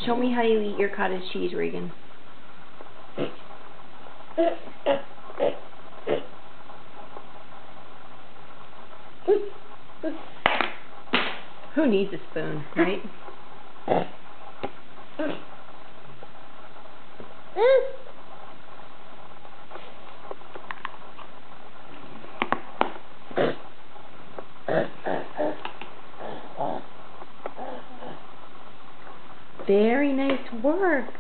Show me how you eat your cottage cheese, Regan. Who needs a spoon, right? Very nice work.